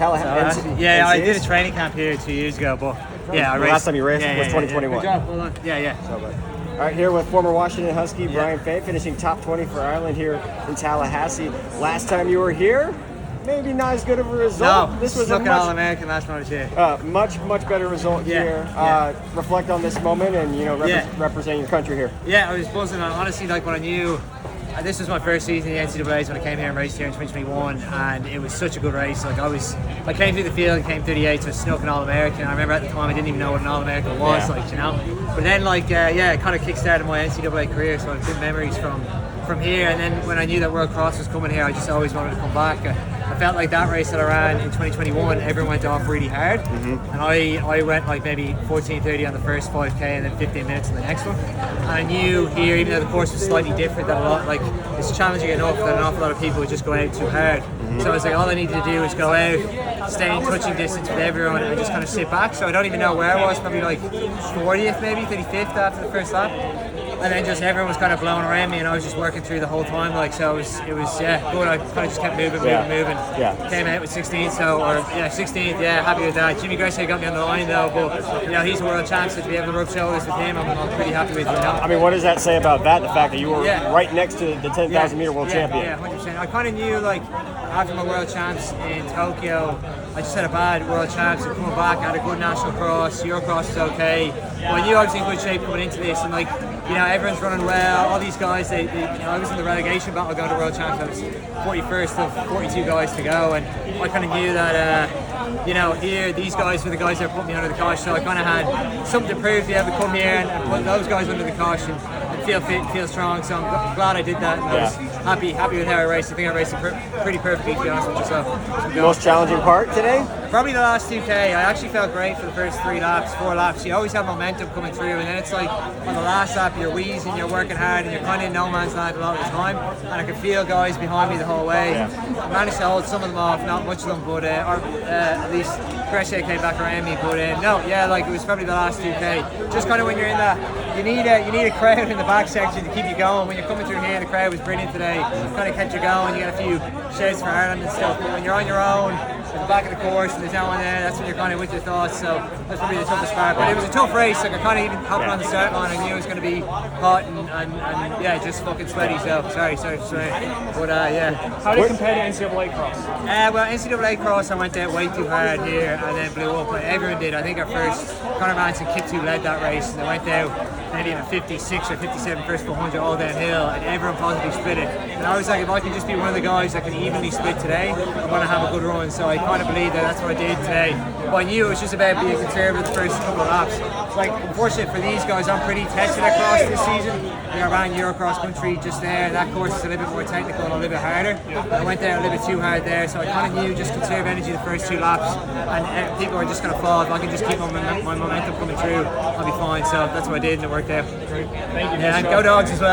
Tallahassee. Yeah, I did a training camp here 2 years ago, but yeah, last time you raced was 2021. Good job, well done. Yeah. All right, here with former Washington Husky Brian Fay, finishing top 20 for Ireland here in Tallahassee. Last time you were here, maybe not as good of a result. No, this was a All-American last time I was here. Much better result here. Reflect on this moment and representing your country here. Yeah, I was buzzing. Honestly, like when I knew. This was my first season in the NCAAs when I came here and raced here in 2021, and it was such a good race. Like I came through the field, came 38, so I snuck an All-American. I remember at the time I didn't even know what an All-American was, But then, it kind of kick-started my NCAA career, so I have good memories from here. And then when I knew that World Cross was coming here, I just always wanted to come back. I felt like that race that I ran in 2021, everyone went off really hard, and I went like maybe 14:30 on the first 5K and then 15 minutes on the next one. And I knew here, even though the course was slightly different, that it's challenging enough that an awful lot of people would just go out too hard. So I was like, all I needed to do was go out, stay in touching distance with everyone, and just kind of sit back. So I don't even know where I was, probably like 40th, maybe 35th after the first lap. And then just everyone was kind of blowing around me, and I was just working through the whole time. So it was good. I kind of just kept moving. Yeah. Came out with 16th, 16th. Yeah, happy with that. Jimmy Gresham got me on the line though, but he's a world champ, so to be able to rub shoulders with him, I'm pretty happy with. I mean, what does that say about that? The fact that you were right next to the 10,000 meter world champion. Yeah, 100%. I kind of knew after my world champs in Tokyo, I just had a bad world champs, and coming back, I had a good national cross. Eurocross is okay. But I knew I was in good shape coming into this, and everyone's running well. All these guys, I was in the relegation battle going to World Champs. I was 41st of 42 guys to go, and I kind of knew that, here these guys were the guys that put me under the cosh. So I kind of had something to prove to be able to come here and put those guys under the cosh and feel fit, and feel strong. So I'm glad I did that, and I was happy with how I raced. I think I raced pretty perfectly, to be honest with you. So most challenging part today? Probably the last 2K. I actually felt great for the first 4 laps. You always have momentum coming through, and then it's like on the last lap you're wheezing, you're working hard, and you're kind of in no man's land a lot of the time. And I could feel guys behind me the whole way. I managed to hold some of them off, not much of them, but at least Gresham came back around me. But it was probably the last 2K. Just kind of when you're in that, you need a crowd in the back section to keep you going. When you're coming through here, the crowd was brilliant today. Kind of kept you going. You get a few shouts for Ireland and stuff. But when you're on your own at the back of the course and there's no one there, that's when you're kind of with your thoughts. So that's probably the toughest part. But it was a tough race. I kind of even hopping on the start line. I knew it was going to be hot and just fucking sweaty. So sorry. But How did it compare to NCAA cross? Well, NCAA cross, I went out way too hard here and then blew up. Everyone did. I think our first Conor Manson and Kip 2 led that race, and they went out maybe in a 56 or 57 first 400 all downhill, and everyone positively split it. And I was like, if I can just be one of the guys that can evenly split today, I'm going to have a good run. So I kind of believe that's what I did today. But I knew it was just about being conservative the first couple of laps. Unfortunate for these guys, I'm pretty tested at cross this season. I ran Eurocross country just there. That course is a little bit more technical and a little bit harder. I went there a little bit too hard there, so I kind of knew just conserve energy the first 2 laps, and people are just going to fall. If I can just keep my momentum coming through, I'll be fine. So that's what I did, and it worked out. Thank you. And go Dogs as well.